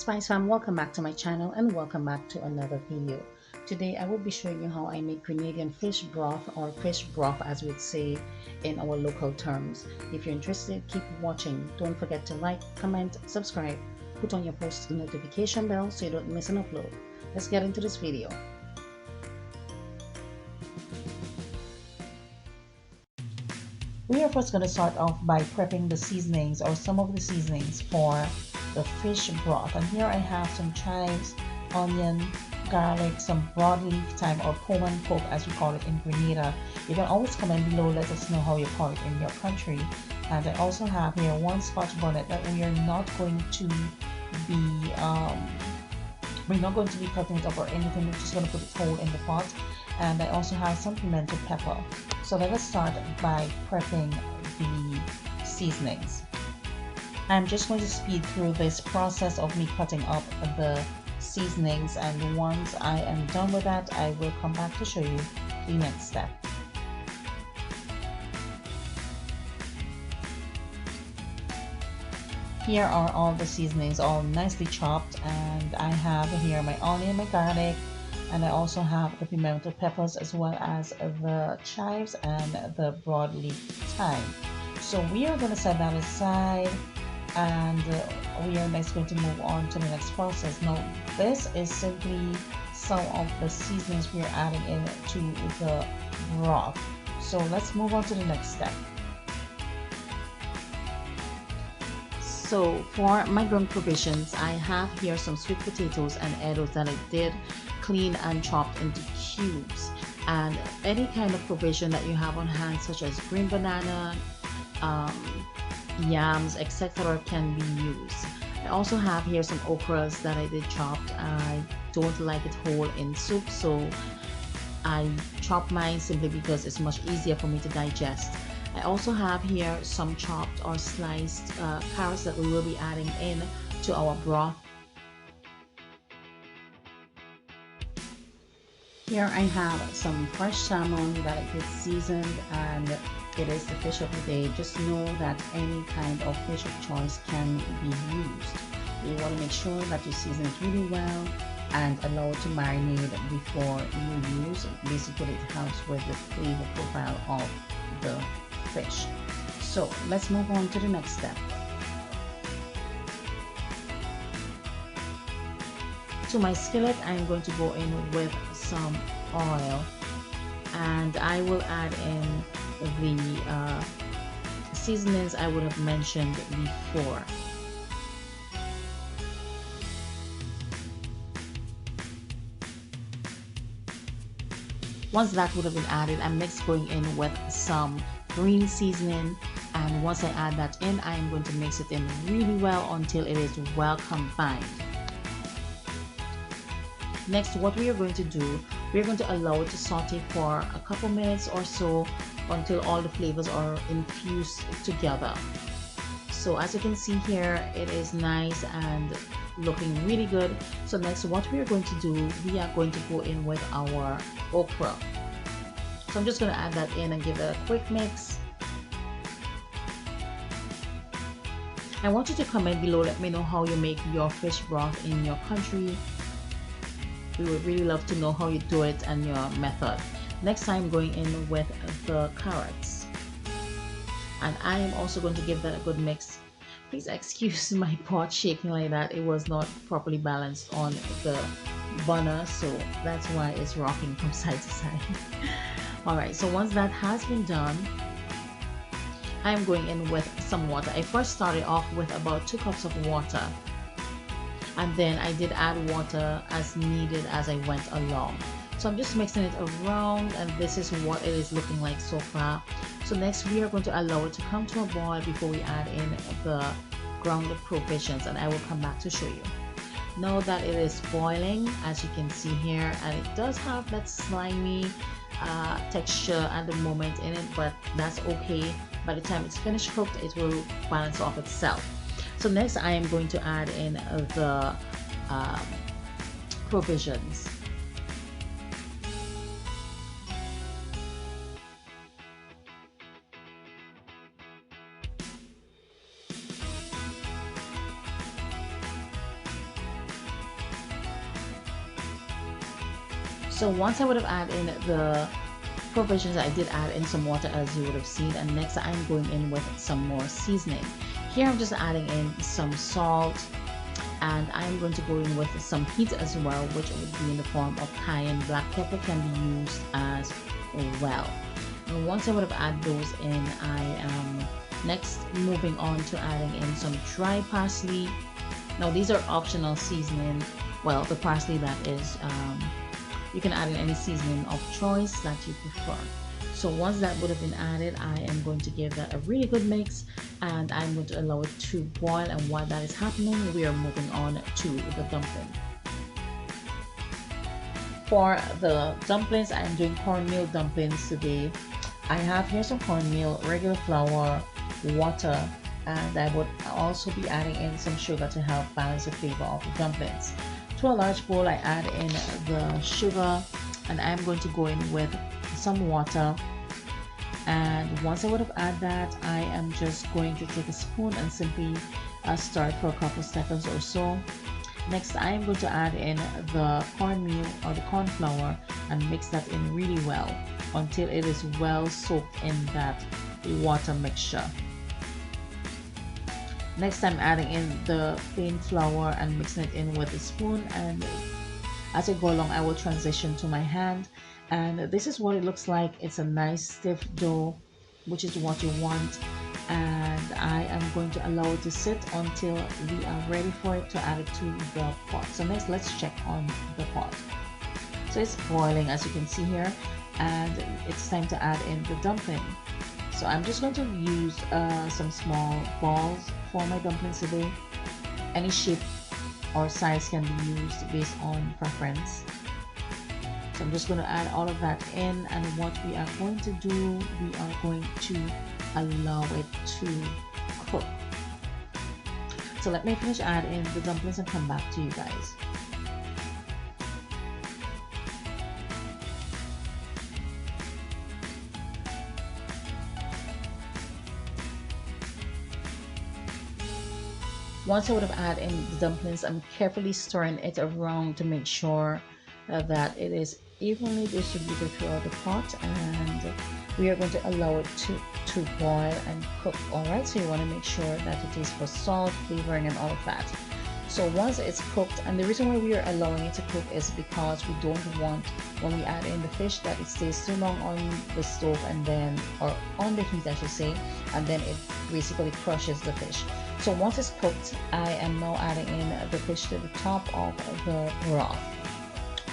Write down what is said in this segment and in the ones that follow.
Spice fam, welcome back to my channel and welcome back to another video. Today I will be showing you how I make Grenadian fish broth, or fish broth as we'd say in our local terms. If you're interested, keep watching. Don't forget to like, comment, subscribe, put on your post notification bell so you don't miss an upload. Let's get into this video. We are first going to start off by prepping the seasonings, or some of the seasonings for the fish broth. And here I have some chives, onion, garlic, some broadleaf thyme, or Pullman pork as we call it in Grenada. You can always comment below, let us know how you call it in your country. And I also have here one Scotch bonnet that we are not going to be cutting it up or anything. We're just going to put it whole in the pot. And I also have some pimento pepper. So let us start by prepping the seasonings. I'm just going to speed through this process of me cutting up the seasonings, and once I am done with that, I will come back to show you the next step. Here are all the seasonings, all nicely chopped, and I have here my onion, my garlic, and I also have the pimento peppers as well as the chives and the broadleaf thyme. So we are going to set that aside, and we are next going to move on to the next process. Now this is simply some of the seasonings we are adding into the broth. So let's move on to the next step. So for my ground provisions, I have here some sweet potatoes and edibles that I did clean and chopped into cubes, and any kind of provision that you have on hand, such as green banana, yams, etc., can be used. I also have here some okras that I did chopped. I don't like it whole in soup, so I chop mine simply because it's much easier for me to digest. I also have here some chopped or sliced carrots that we will be adding in to our broth. Here I have some fresh salmon that I did seasoned, and it is the fish of the day. Just know that any kind of fish of choice can be used. You want to make sure that you season it really well and allow it to marinate before you use. Basically, it helps with the flavor profile of the fish. So let's move on to the next step. To my skillet, I'm going to go in with some oil, and I will add in the seasonings I would have mentioned before. Once that would have been added, I'm next going in with some green seasoning, and once I add that in, I'm going to mix it in really well until it is well combined. Next, what we are going to do, we're going to allow it to saute for a couple minutes or so until all the flavors are infused together. So as you can see here, it is nice and looking really good. So next, what we are going to do, we are going to go in with our okra. So I'm just going to add that in and give it a quick mix. I want you to comment below, let me know how you make your fish broth in your country. We would really love to know how you do it and your method. Next, I'm going in with the carrots, and I am also going to give that a good mix. Please excuse my pot shaking like that. It was not properly balanced on the burner, so that's why it's rocking from side to side. Alright, so once that has been done, I'm going in with some water. I first started off with about 2 cups of water, and then I did add water as needed as I went along. So I'm just mixing it around, and this is what it is looking like so far. So next, we are going to allow it to come to a boil before we add in the grounded provisions, and I will come back to show you. Now that it is boiling, as you can see here, and it does have that slimy texture at the moment in it, but that's okay. By the time it's finished cooked, it will balance off itself. So next, I am going to add in the provisions. So once I would have added in the provisions, I did add in some water as you would have seen, and next I'm going in with some more seasoning. Here I'm just adding in some salt, and I'm going to go in with some heat as well, which would be in the form of cayenne. Black pepper can be used as well. And once I would have added those in, I am next moving on to adding in some dry parsley. Now these are optional seasoning. Well, the parsley that is, you can add in any seasoning of choice that you prefer. So once that would have been added, I am going to give that a really good mix, and I'm going to allow it to boil. And while that is happening, we are moving on to the dumpling. For the dumplings, I'm doing cornmeal dumplings today. I have here some cornmeal, regular flour, water, and I would also be adding in some sugar to help balance the flavor of the dumplings. To a large bowl, I add in the sugar, and I'm going to go in with some water. And once I would have added that, I am just going to take a spoon and simply stir it for a couple seconds or so. Next, I am going to add in the cornmeal or the corn flour and mix that in really well until it is well soaked in that water mixture. Next, I'm adding in the plain flour and mixing it in with a spoon, and as I go along, I will transition to my hand, and this is what it looks like. It's a nice stiff dough, which is what you want, and I am going to allow it to sit until we are ready for it to add it to the pot. So next, let's check on the pot. So it's boiling, as you can see here, and it's time to add in the dumpling. So I'm just going to use some small balls for my dumplings today. Any shape or size can be used based on preference. So I'm just going to add all of that in, and what we are going to do, we are going to allow it to cook. So let me finish adding the dumplings and come back to you guys. Once I would have added in the dumplings, I'm carefully stirring it around to make sure that it is evenly distributed throughout the pot, and we are going to allow it to boil and cook. Alright, so you want to make sure that it tastes for salt, flavoring, and all of that. So once it's cooked, and the reason why we are allowing it to cook is because we don't want, when we add in the fish, that it stays too long on the stove and then, or on the heat I should say, and then it basically crushes the fish. So once it's cooked, I am now adding in the fish to the top of the broth.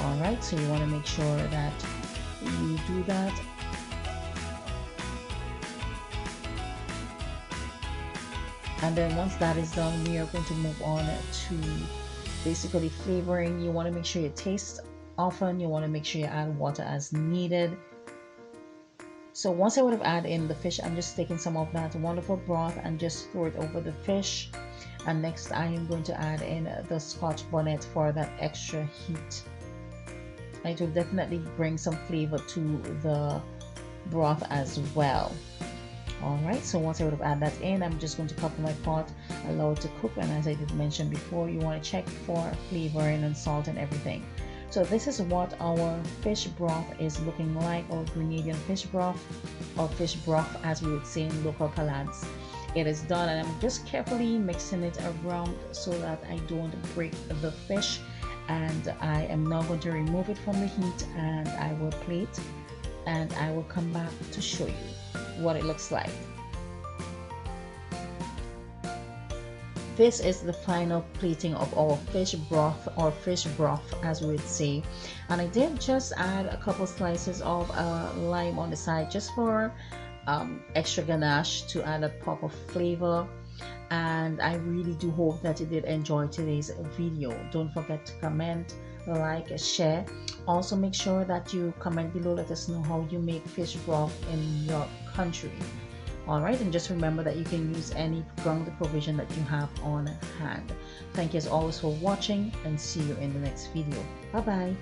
Alright, so you want to make sure that you do that. And then once that is done, we are going to move on to basically flavoring. You want to make sure you taste often. You want to make sure you add water as needed. So once I would have added in the fish, I'm just taking some of that wonderful broth and just throw it over the fish. And next I am going to add in the Scotch bonnet for that extra heat. It will definitely bring some flavor to the broth as well. Alright, so once I would have added that in, I'm just going to cover my pot, allow it to cook, and as I did mention before, you want to check for flavoring and salt and everything. So this is what our fish broth is looking like, or Grenadian fish broth, or fish broth as we would say in local parlance. It is done, and I'm just carefully mixing it around so that I don't break the fish. And I am now going to remove it from the heat, and I will plate, and I will come back to show you what it looks like. This is the final plating of our fish broth, or fish broth as we would say, and I did just add a couple slices of lime on the side just for extra ganache to add a pop of flavor. And I really do hope that you did enjoy today's video. Don't forget to comment, like, share. Also make sure that you comment below, let us know how you make fish broth in your country. Alright, and just remember that you can use any grounded provision that you have on hand. Thank you as always for watching, and see you in the next video. Bye bye.